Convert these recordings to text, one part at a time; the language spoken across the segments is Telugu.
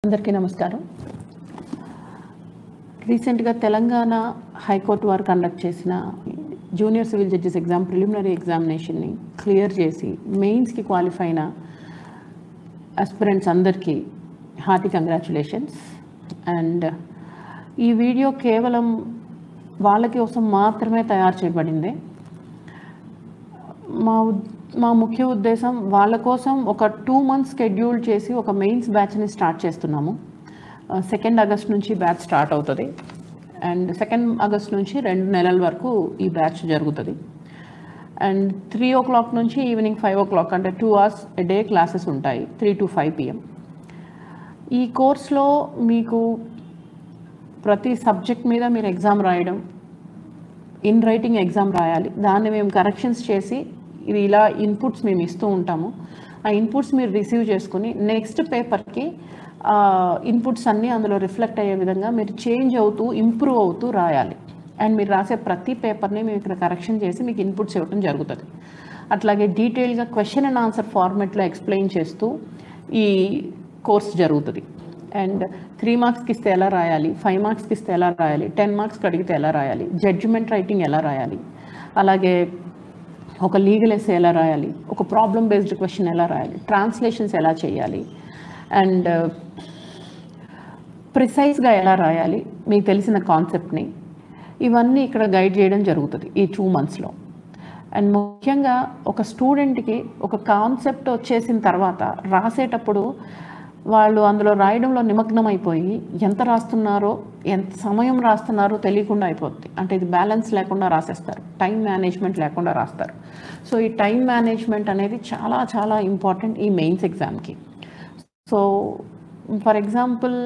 అందరికీ నమస్కారం. రీసెంట్గా తెలంగాణ హైకోర్టు వారు కండక్ట్ చేసిన junior civil judges exam preliminary ఎగ్జామినేషన్ని క్లియర్ చేసి మెయిన్స్కి క్వాలిఫై అయిన ఆస్పిరెంట్స్ అందరికీ హార్టీ కంగ్రాచులేషన్స్. అండ్ ఈ వీడియో కేవలం వాళ్ళ కోసం మాత్రమే తయారు చేయబడింది. మా ముఖ్య ఉద్దేశం వాళ్ళ కోసం ఒక 2 months షెడ్యూల్ చేసి ఒక మెయిన్స్ బ్యాచ్ని స్టార్ట్ చేస్తున్నాము. 2 August నుంచి బ్యాచ్ స్టార్ట్ అవుతుంది. అండ్ 2 August నుంచి 2 నెలల వరకు ఈ బ్యాచ్ జరుగుతుంది. అండ్ 3 o'clock నుంచి ఈవినింగ్ 5 o'clock అంటే 2 hours a day క్లాసెస్ ఉంటాయి, 3 to 5 PM. ఈ కోర్స్లో మీకు ప్రతి సబ్జెక్ట్ మీద మీరు ఎగ్జామ్ రాయడం, ఇన్ రైటింగ్ ఎగ్జామ్ రాయాలి. దాన్ని మేము కరెక్షన్స్ చేసి ఇది ఇలా ఇన్పుట్స్ మేము ఇస్తూ ఉంటాము. ఆ ఇన్పుట్స్ మీరు రిసీవ్ చేసుకుని నెక్స్ట్ పేపర్కి ఇన్పుట్స్ అన్నీ అందులో రిఫ్లెక్ట్ అయ్యే విధంగా మీరు చేంజ్ అవుతూ ఇంప్రూవ్ అవుతూ రాయాలి. అండ్ మీరు రాసే ప్రతి పేపర్ని మేము ఇక్కడ కరెక్షన్ చేసి మీకు ఇన్పుట్స్ ఇవ్వడం జరుగుతుంది. అట్లాగే డీటెయిల్గా క్వశ్చన్ అండ్ ఆన్సర్ ఫార్మెట్లో ఎక్స్ప్లెయిన్ చేస్తూ ఈ కోర్స్ జరుగుతుంది. అండ్ 3 marksకి ఇస్తే ఎలా రాయాలి, 5 marksకి ఇస్తే ఎలా రాయాలి, 10 marksకి అడిగితే ఎలా రాయాలి, జడ్జిమెంట్ రైటింగ్ ఎలా రాయాలి, అలాగే ఒక లీగల్ ఎస్సే ఎలా రాయాలి, ఒక ప్రాబ్లమ్ బేస్డ్ క్వశ్చన్ ఎలా రాయాలి, ట్రాన్స్లేషన్స్ ఎలా చేయాలి, అండ్ ప్రిసైజ్గా ఎలా రాయాలి, మీకు తెలిసిన కాన్సెప్ట్ని ఇవన్నీ ఇక్కడ గైడ్ చేయడం జరుగుతుంది ఈ 2 monthsలో. అండ్ ముఖ్యంగా ఒక స్టూడెంట్కి ఒక కాన్సెప్ట్ వచ్చేసిన తర్వాత రాసేటప్పుడు వాళ్ళు అందులో రాయడంలో నిమగ్నం అయిపోయి ఎంత రాస్తున్నారో, ఎంత సమయం రాస్తున్నారో తెలియకుండా అయిపోతుంది. అంటే ఇది బ్యాలెన్స్ లేకుండా రాసేస్తారు, టైం మేనేజ్మెంట్ లేకుండా రాస్తారు. సో ఈ టైం మేనేజ్మెంట్ అనేది చాలా చాలా ఇంపార్టెంట్ ఈ మెయిన్స్ ఎగ్జామ్కి. So for example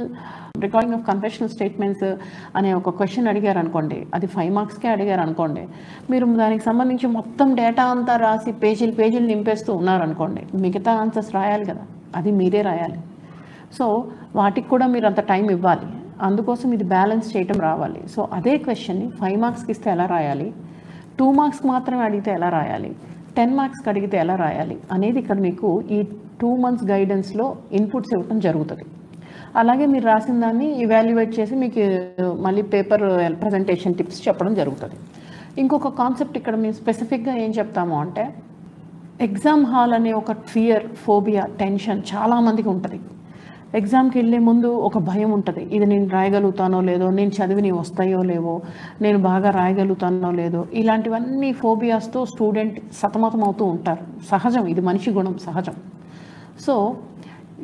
recording of confessional statements అనే ఒక క్వశ్చన్ అడిగారు అనుకోండి, అది 5 marksకే అడిగారు అనుకోండి, మీరు దానికి సంబంధించి మొత్తం డేటా అంతా రాసి పేజీలు నింపేస్తూ ఉన్నారనుకోండి, మిగతా ఆన్సర్స్ రాయాలి కదా, అది మీరే రాయాలి. సో వాటికి కూడా మీరు అంత టైం ఇవ్వాలి. అందుకోసం ఇది బ్యాలెన్స్ చేయటం రావాలి. సో అదే క్వశ్చన్ని 5 marksకి ఇస్తే ఎలా రాయాలి, 2 marksకి మాత్రమే అడిగితే ఎలా రాయాలి, 10 marksకి అడిగితే ఎలా రాయాలి అనేది ఇక్కడ మీకు ఈ 2 months గైడెన్స్లో ఇన్పుట్స్ ఇవ్వటం జరుగుతుంది. అలాగే మీరు రాసిన దాన్ని ఇవాల్యుయేట్ చేసి మీకు మళ్ళీ పేపర్ ప్రజెంటేషన్ టిప్స్ చెప్పడం జరుగుతుంది. ఇంకొక కాన్సెప్ట్ ఇక్కడ మేము స్పెసిఫిక్గా ఏం చెప్తాము అంటే, ఎగ్జామ్ హాల్ అనే ఒక ఫియర్, ఫోబియా, టెన్షన్ చాలామందికి ఉంటుంది. ఎగ్జామ్కి వెళ్ళే ముందు ఒక భయం ఉంటుంది, ఇది నేను రాయగలుగుతానో లేదో, నేను చదివిని వస్తాయో లేవో, నేను బాగా రాయగలుగుతానో లేదో, ఇలాంటివన్నీ ఫోబియాస్తో స్టూడెంట్ సతమతం అవుతూ ఉంటారు. సహజం, ఇది మనిషి గుణం, సహజం. సో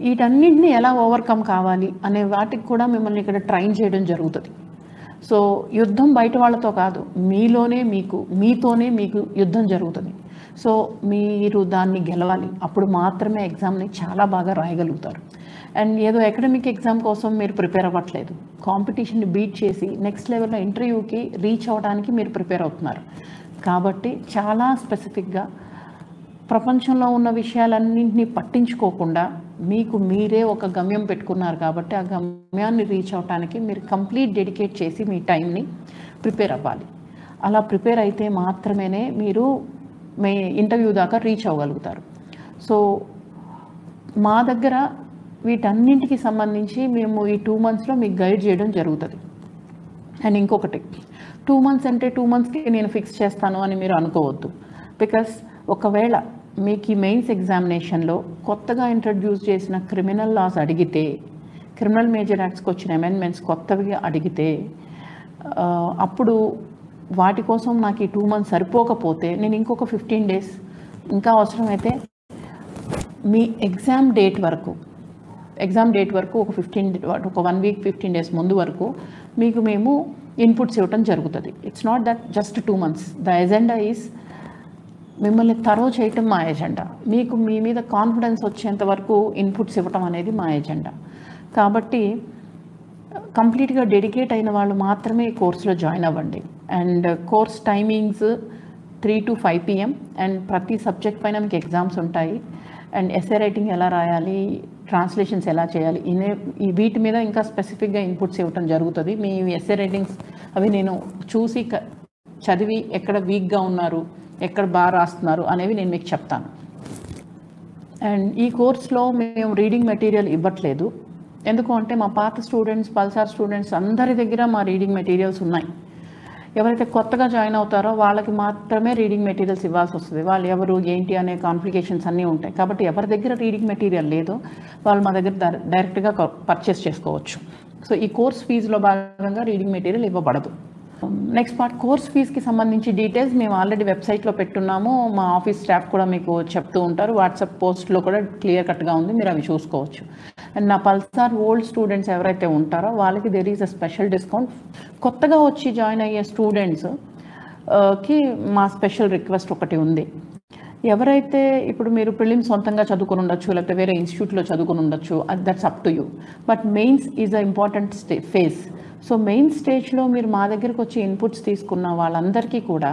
వీటన్నింటినీ ఎలా ఓవర్కమ్ కావాలి అనే వాటికి కూడా మిమ్మల్ని ఇక్కడ ట్రైన్ చేయడం జరుగుతుంది. సో యుద్ధం బయట వాళ్ళతో కాదు, మీతోనే మీకు యుద్ధం జరుగుతుంది. సో మీరు దాన్ని గెలవాలి, అప్పుడు మాత్రమే ఎగ్జామ్ని చాలా బాగా రాయగలుగుతారు. అండ్ ఏదో అకాడమిక్ ఎగ్జామ్ కోసం మీరు ప్రిపేర్ అవ్వట్లేదు, కాంపిటీషన్ని బీట్ చేసి నెక్స్ట్ లెవెల్లో ఇంటర్వ్యూకి రీచ్ అవ్వడానికి మీరు ప్రిపేర్ అవుతున్నారు. కాబట్టి చాలా స్పెసిఫిక్గా ప్రపంచంలో ఉన్న విషయాలన్నింటినీ పట్టించుకోకుండా మీకు మీరే ఒక గమ్యం పెట్టుకున్నారు. కాబట్టి ఆ గమ్యాన్ని రీచ్ అవ్వడానికి మీరు కంప్లీట్ డెడికేట్ చేసి మీ టైంని ప్రిపేర్ అవ్వాలి. అలా ప్రిపేర్ అయితే మాత్రమే మీరు మీ ఇంటర్వ్యూ దాకా రీచ్ అవ్వగలుగుతారు. సో మా దగ్గర వీటన్నింటికి సంబంధించి మేము ఈ 2 monthsలో మీకు గైడ్ చేయడం జరుగుతుంది. అండ్ ఇంకొకటి, 2 months అంటే 2 monthsకి నేను ఫిక్స్ చేస్తాను అని మీరు అనుకోవద్దు. బికాస్ ఒకవేళ మీకు ఈ మెయిన్స్ ఎగ్జామినేషన్లో కొత్తగా ఇంట్రడ్యూస్ చేసిన క్రిమినల్ లాస్ అడిగితే, క్రిమినల్ మేజర్ యాక్ట్స్కి వచ్చిన అమెండ్మెంట్స్ కొత్తగా అడిగితే, అప్పుడు వాటి కోసం నాకు ఈ 2 months సరిపోకపోతే నేను ఇంకొక 15 days, ఇంకా అవసరమైతే మీ ఎగ్జామ్ డేట్ వరకు ఒక 1 week 15 days ముందు వరకు మీకు మేము ఇన్పుట్స్ ఇవ్వటం జరుగుతుంది. It's not that just 2 months. The agenda is మిమ్మల్ని తరో చేయటం మా ఎజెండా. మీకు మీ మీద కాన్ఫిడెన్స్ వచ్చేంత వరకు ఇన్పుట్స్ ఇవ్వటం అనేది మా ఎజెండా. కాబట్టి కంప్లీట్గా డెడికేట్ అయిన వాళ్ళు మాత్రమే ఈ కోర్సులో జాయిన్ అవ్వండి. And course timings 3 to 5 PM. And ప్రతి సబ్జెక్ట్ పైన మీకు ఎగ్జామ్స్ ఉంటాయి. అండ్ ఎస్ఏ రైటింగ్ ఎలా రాయాలి, ట్రాన్స్లేషన్స్ ఎలా చేయాలి, వీటి మీద ఇంకా స్పెసిఫిక్గా ఇన్పుట్స్ ఇవ్వటం జరుగుతుంది. మీ ఎస్ఏ రైటింగ్స్ అవి నేను చూసి చదివి ఎక్కడ వీక్గా ఉన్నారు, ఎక్కడ బాగా రాస్తున్నారు అనేవి నేను మీకు చెప్తాను. అండ్ ఈ కోర్స్లో మేము రీడింగ్ మెటీరియల్ ఇవ్వట్లేదు. ఎందుకు అంటే మా పాత స్టూడెంట్స్, పల్సార్ స్టూడెంట్స్ అందరి దగ్గర మా రీడింగ్ మెటీరియల్స్ ఉన్నాయి. ఎవరైతే కొత్తగా జాయిన్ అవుతారో వాళ్ళకి మాత్రమే రీడింగ్ మెటీరియల్స్ ఇవ్వాల్సి వస్తుంది. వాళ్ళు ఎవరు ఏంటి అనే కాంప్లికేషన్స్ అన్నీ ఉంటాయి. కాబట్టి ఎవరి దగ్గర రీడింగ్ మెటీరియల్ లేదో వాళ్ళు మా దగ్గర డైరెక్ట్గా పర్చేస్ చేసుకోవచ్చు. సో ఈ కోర్స్ ఫీజులో భాగంగా రీడింగ్ మెటీరియల్ ఇవ్వబడదు. నెక్స్ట్ పార్ట్, కోర్స్ ఫీజుకి సంబంధించి డీటెయిల్స్ మేము ఆల్రెడీ వెబ్సైట్లో పెట్టున్నాము. మా ఆఫీస్ స్టాఫ్ కూడా మీకు చెప్తూ ఉంటారు. వాట్సాప్ పోస్ట్లో కూడా క్లియర్ కట్గా ఉంది, మీరు అవి చూసుకోవచ్చు. అండ్ నా పల్సార్ ఓల్డ్ స్టూడెంట్స్ ఎవరైతే ఉంటారో వాళ్ళకి there is a special discount. కొత్తగా వచ్చి జాయిన్ అయ్యే స్టూడెంట్స్ కి మా స్పెషల్ రిక్వెస్ట్ ఒకటి ఉంది. ఎవరైతే ఇప్పుడు మీరు ప్రిలిమ్స్ సొంతంగా చదువుకుని ఉండొచ్చు, లేకపోతే వేరే ఇన్స్టిట్యూట్లో చదువుకుని ఉండొచ్చు, that's up to you. But mains is a important phase. So main స్టేజ్లో మీరు మా దగ్గరికి వచ్చి ఇన్పుట్స్ తీసుకున్న వాళ్ళందరికీ కూడా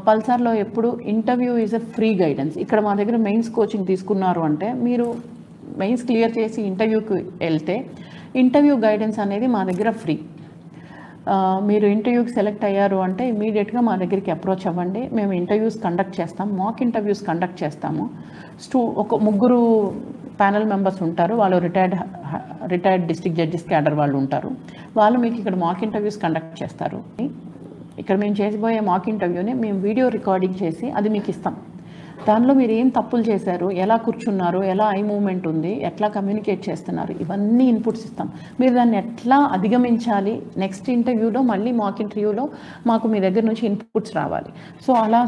పల్సార్లో ఎప్పుడు interview is a free guidance. ఇక్కడ మా దగ్గర మెయిన్స్ కోచింగ్ తీసుకున్నారు అంటే మీరు మెయిన్స్ క్లియర్ చేసి ఇంటర్వ్యూకి వెళ్తే ఇంటర్వ్యూ గైడెన్స్ అనేది మా దగ్గర ఫ్రీ. మీరు ఇంటర్వ్యూకి సెలెక్ట్ అయ్యారు అంటే ఇమీడియట్గా మా దగ్గరికి అప్రోచ్ అవ్వండి. మేము ఇంటర్వ్యూస్ కండక్ట్ చేస్తాం, మాక్ ఇంటర్వ్యూస్ కండక్ట్ చేస్తాము. ఒక 3 ప్యానల్ మెంబర్స్ ఉంటారు. వాళ్ళు రిటైర్డ్ డిస్ట్రిక్ట్ జడ్జెస్ క్యాడర్ వాళ్ళు ఉంటారు. వాళ్ళు మీకు ఇక్కడ మాక్ ఇంటర్వ్యూస్ కండక్ట్ చేస్తారు. ఇక్కడ మేము చేసిపోయే మాక్ ఇంటర్వ్యూని మేము వీడియో రికార్డింగ్ చేసి అది మీకు ఇస్తాం. దానిలో మీరు ఏం తప్పులు చేశారు, ఎలా కూర్చున్నారు, ఎలా ఐ మూవ్మెంట్ ఉంది, ఎట్లా కమ్యూనికేట్ చేస్తున్నారు, ఇవన్నీ ఇన్పుట్స్ ఇస్తాం. మీరు దాన్ని ఎట్లా అధిగమించాలి, నెక్స్ట్ ఇంటర్వ్యూలో మళ్ళీ మాక్ ఇంటర్వ్యూలో మాకు మీ దగ్గర నుంచి ఇన్పుట్స్ రావాలి. సో అలా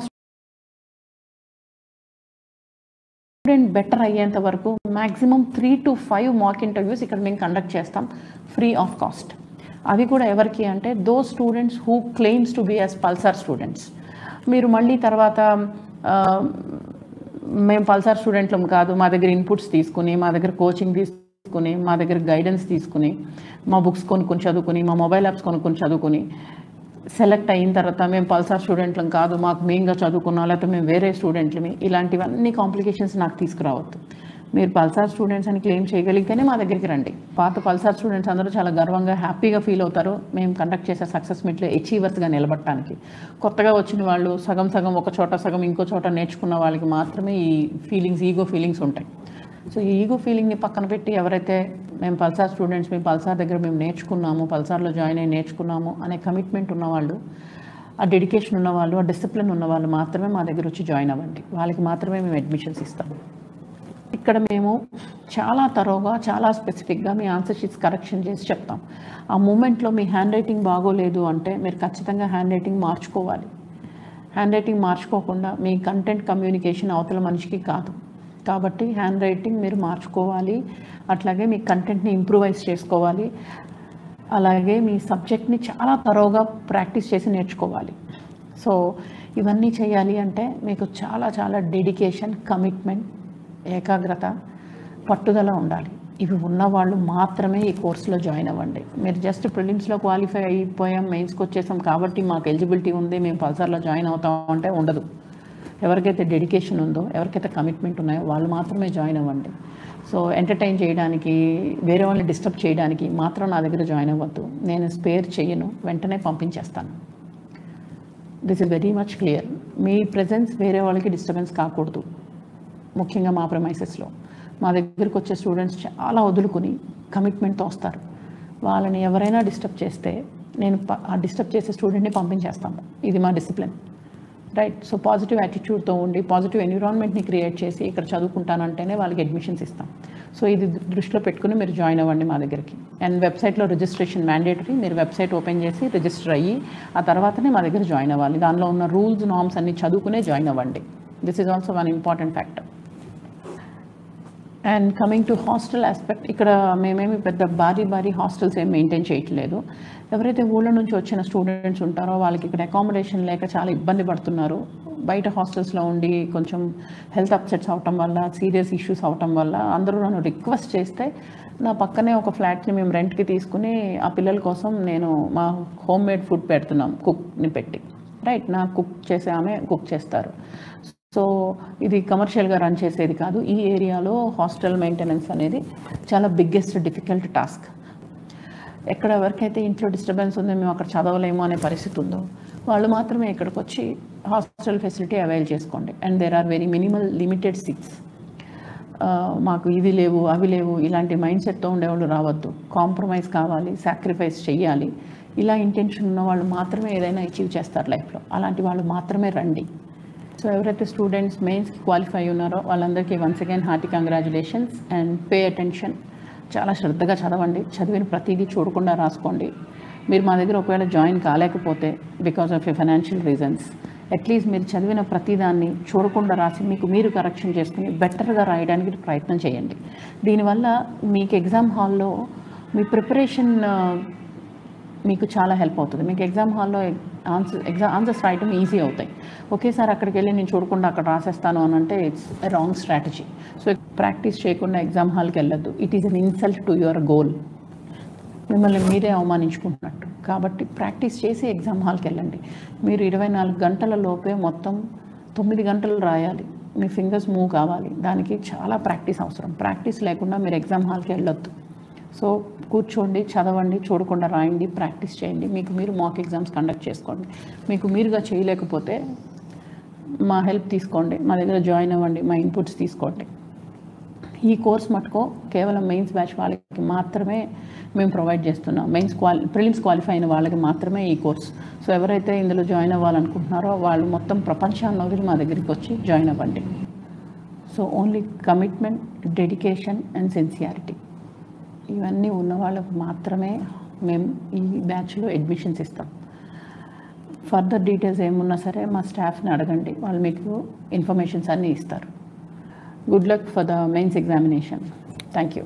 స్టూడెంట్ బెటర్ అయ్యేంత వరకు మ్యాక్సిమం 3 to 5 మాక్ ఇంటర్వ్యూస్ ఇక్కడ మేము కండక్ట్ చేస్తాం ఫ్రీ ఆఫ్ కాస్ట్. అవి కూడా ఎవరికి అంటే those students who claims to be as Pulsar students. మీరు మళ్ళీ తర్వాత మేము పల్సార్ స్టూడెంట్లం కాదు, మా దగ్గర ఇన్పుట్స్ తీసుకుని, మా దగ్గర కోచింగ్ తీసుకుని, మా దగ్గర గైడెన్స్ తీసుకుని, మా బుక్స్ కొనుక్కొని చదువుకుని, మా మొబైల్ యాప్స్ కొనుక్కొని చదువుకుని సెలెక్ట్ అయిన తర్వాత మేము పల్సార్ స్టూడెంట్లం కాదు, మాకు మెయిన్గా చదువుకున్నాం, లేకపోతే మేము వేరే స్టూడెంట్లమి, ఇలాంటివన్నీ కాంప్లికేషన్స్ నాకు తీసుకురావద్దు. మీరు పల్సార్ స్టూడెంట్స్ అని క్లెయిమ్ చేయగలిగితేనే మా దగ్గరికి రండి. పాత పల్సార్ స్టూడెంట్స్ అందరూ చాలా గర్వంగా హ్యాపీగా ఫీల్ అవుతారు మేము కండక్ట్ చేసే సక్సెస్ మీట్లో అచీవర్స్గా నిలబడటానికి. కొత్తగా వచ్చిన వాళ్ళు సగం ఒక చోట, సగం ఇంకో చోట నేర్చుకున్న వాళ్ళకి మాత్రమే ఈ ఫీలింగ్స్, ఈగో ఫీలింగ్స్ ఉంటాయి. సో ఈ ఈగో ఫీలింగ్ని పక్కన పెట్టి ఎవరైతే మేము పల్సార్ స్టూడెంట్స్, మేము పల్సార్ దగ్గర మేము నేర్చుకున్నాము, పల్సార్లో జాయిన్ అయ్యి నేర్చుకున్నాము అనే కమిట్మెంట్ ఉన్నవాళ్ళు, ఆ డెడికేషన్ ఉన్నవాళ్ళు, ఆ డిసిప్లిన్ ఉన్నవాళ్ళు మాత్రమే మా దగ్గర వచ్చి జాయిన్ అవ్వండి. వాళ్ళకి మాత్రమే మేము అడ్మిషన్స్ ఇస్తాము. ఇక్కడ మేము చాలా తరోగా, చాలా స్పెసిఫిక్గా మీ ఆన్సర్ షీట్స్ కరెక్షన్ చేసి చెప్తాం. ఆ మూమెంట్లో మీ హ్యాండ్ రైటింగ్ బాగోలేదు అంటే మీరు ఖచ్చితంగా హ్యాండ్ రైటింగ్ మార్చుకోవాలి. హ్యాండ్ రైటింగ్ మార్చుకోకుండా మీ కంటెంట్ కమ్యూనికేషన్ అవతల మనిషికి కాదు. కాబట్టి హ్యాండ్ రైటింగ్ మీరు మార్చుకోవాలి. అట్లాగే మీ కంటెంట్ని ఇంప్రూవైజ్ చేసుకోవాలి. అలాగే మీ సబ్జెక్ట్ని చాలా తరోగా ప్రాక్టీస్ చేసి నేర్చుకోవాలి. సో ఇవన్నీ చేయాలి అంటే మీకు చాలా డెడికేషన్, కమిట్మెంట్, ఏకాగ్రత, పట్టుదల ఉండాలి. ఇవి ఉన్నవాళ్ళు మాత్రమే ఈ కోర్సులో జాయిన్ అవ్వండి. మీరు జస్ట్ ప్రిలిమ్స్లో క్వాలిఫై అయిపోయాం, మెయిన్స్కి వచ్చేసాం కాబట్టి మాకు ఎలిజిబిలిటీ ఉంది, మేము పల్సార్లో జాయిన్ అవుతాం అంటే ఉండదు. ఎవరికైతే డెడికేషన్ ఉందో, ఎవరికైతే కమిట్మెంట్ ఉన్నాయో వాళ్ళు మాత్రమే జాయిన్ అవ్వండి. సో ఎంటర్టైన్ చేయడానికి, వేరే వాళ్ళని డిస్టర్బ్ చేయడానికి మాత్రం నా దగ్గర జాయిన్ అవ్వద్దు. నేను స్పేర్ చేయను, వెంటనే పంపించేస్తాను. This is very much clear. Me presence వేరే వాళ్ళకి డిస్టర్బెన్స్ కాకూడదు. ముఖ్యంగా మా ప్రెమైసెస్లో మా దగ్గరికి వచ్చే స్టూడెంట్స్ చాలా వదులుకుని కమిట్మెంట్తో వస్తారు. వాళ్ళని ఎవరైనా డిస్టర్బ్ చేస్తే నేను ఆ డిస్టర్బ్ చేసే స్టూడెంట్ని పంపించేస్తాము. ఇది మా డిసిప్లిన్, రైట్? సో పాజిటివ్ యాటిట్యూడ్తో ఉండి పాజిటివ్ ఎన్విరాన్మెంట్ని క్రియేట్ చేసి ఇక్కడ చదువుకుంటానంటేనే వాళ్ళకి అడ్మిషన్స్ ఇస్తాం. సో ఇది దృష్టిలో పెట్టుకుని మీరు జాయిన్ అవ్వండి మా దగ్గరికి. అండ్ వెబ్సైట్లో రిజిస్ట్రేషన్ మ్యాండేటరీ. మీరు వెబ్సైట్ ఓపెన్ చేసి రిజిస్టర్ అయ్యి ఆ తర్వాతనే మా దగ్గర జాయిన్ అవ్వాలి. దానిలో ఉన్న రూల్స్, నార్మ్స్ అన్ని చదువుకునే జాయిన్ అవ్వండి. This is also one important factor. And coming to hostel aspect, ఇక్కడ మేమేమి పెద్ద భారీ హాస్టల్స్ ఏం మెయింటైన్ చేయట్లేదు. ఎవరైతే ఊళ్ళో నుంచి వచ్చిన స్టూడెంట్స్ ఉంటారో వాళ్ళకి ఇక్కడ అకామిడేషన్ లేక చాలా ఇబ్బంది పడుతున్నారు. బయట హాస్టల్స్లో ఉండి కొంచెం హెల్త్ అప్సెట్స్ అవటం వల్ల, సీరియస్ ఇష్యూస్ అవటం వల్ల అందరూ నన్ను రిక్వెస్ట్ చేస్తే నా పక్కనే ఒక ఫ్లాట్ని మేము రెంట్కి తీసుకుని ఆ పిల్లల కోసం నేను మా హోమ్ మేడ్ ఫుడ్ పెడుతున్నాం, కుక్ని పెట్టి, రైట్? నా కుక్ చేసే ఆమె కుక్ చేస్తారు. సో ఇది కమర్షియల్గా రన్ చేసేది కాదు. ఈ ఏరియాలో హాస్టల్ మెయింటెనెన్స్ అనేది చాలా బిగ్గెస్ట్ డిఫికల్ట్ టాస్క్. ఎక్కడ ఎవరికైతే ఇంట్లో డిస్టర్బెన్స్ ఉందో, మేము అక్కడ చదవలేము అనే పరిస్థితి ఉందో వాళ్ళు మాత్రమే ఇక్కడికి వచ్చి హాస్టల్ ఫెసిలిటీ అవైల్ చేసుకోండి. And there are very minimal limited seats. మాకు ఇది లేవు అవి లేవు ఇలాంటి మైండ్ సెట్తో ఉండేవాళ్ళు రావద్దు. కాంప్రమైజ్ కావాలి, సాక్రిఫైస్ చేయాలి. ఇలా ఇంటెన్షన్ ఉన్న వాళ్ళు మాత్రమే ఏదైనా అచీవ్ చేస్తారు లైఫ్లో. అలాంటి వాళ్ళు మాత్రమే రండి. సో ఎవరైతే స్టూడెంట్స్ మెయిన్స్కి క్వాలిఫై ఉన్నారో వాళ్ళందరికీ once again hearty congratulations and pay attention. చాలా శ్రద్ధగా చదవండి. చదివిన ప్రతిదీ చూడకుండా రాసుకోండి. మీరు మా దగ్గర ఒకవేళ జాయిన్ కాలేకపోతే because of financial reasons, at least మీరు చదివిన ప్రతిదాన్ని చూడకుండా రాసి మీకు మీరు కరెక్షన్ చేసుకుని బెటర్గా రాయడానికి ప్రయత్నం చేయండి. దీనివల్ల మీకు ఎగ్జామ్ హాల్లో మీ ప్రిపరేషన్ మీకు చాలా హెల్ప్ అవుతుంది. మీకు ఎగ్జామ్ హాల్లో ఆన్సర్స్ రాయటం ఈజీ అవుతాయి. ఒకేసారి అక్కడికి వెళ్ళి నేను చూడకుండా అక్కడ రాసేస్తాను అని అంటే it's a wrong strategy. So practice చేయకుండా ఎగ్జామ్ హాల్కి వెళ్ళొద్దు. It is an insult to your goal. మిమ్మల్ని మీరే అవమానించుకుంటున్నట్టు. కాబట్టి ప్రాక్టీస్ చేసి ఎగ్జామ్ హాల్కి వెళ్ళండి. మీరు 24 గంటల లోపే మొత్తం 9 గంటలు రాయాలి. మీ ఫింగర్స్ మూవ్ కావాలి. దానికి చాలా ప్రాక్టీస్ అవసరం. ప్రాక్టీస్ లేకుండా మీరు ఎగ్జామ్ హాల్కి వెళ్ళొద్దు. సో కూర్చోండి, చదవండి, చూడకుండా రాయండి, ప్రాక్టీస్ చేయండి. మీకు మీరు మాక్ ఎగ్జామ్స్ కండక్ట్ చేసుకోండి. మీకు మీరుగా చేయలేకపోతే మా హెల్ప్ తీసుకోండి, మా దగ్గర జాయిన్ అవ్వండి, మా ఇన్పుట్స్ తీసుకోండి. ఈ కోర్స్ మటుకు కేవలం మెయిన్స్ బ్యాచ్ వాళ్ళకి మాత్రమే మేము ప్రొవైడ్ చేస్తున్నాం. ప్రిలిమ్స్ క్వాలిఫై అయిన వాళ్ళకి మాత్రమే ఈ కోర్స్. సో ఎవరైతే ఇందులో జాయిన్ అవ్వాలనుకుంటున్నారో వాళ్ళు మొత్తం ప్రపంచాన్ని వదిలి మా దగ్గరికి వచ్చి జాయిన్ అవ్వండి. So only commitment, dedication and sincerity ఇవన్నీ ఉన్న వాళ్ళకు మాత్రమే మేము ఈ బ్యాచ్లో అడ్మిషన్స్ ఇస్తాం. ఫర్దర్ డీటెయిల్స్ ఏమున్నా సరే మా స్టాఫ్ని అడగండి, వాళ్ళు మీకు ఇన్ఫర్మేషన్స్ అన్నీ ఇస్తారు. Good luck for the mains examination. Thank you.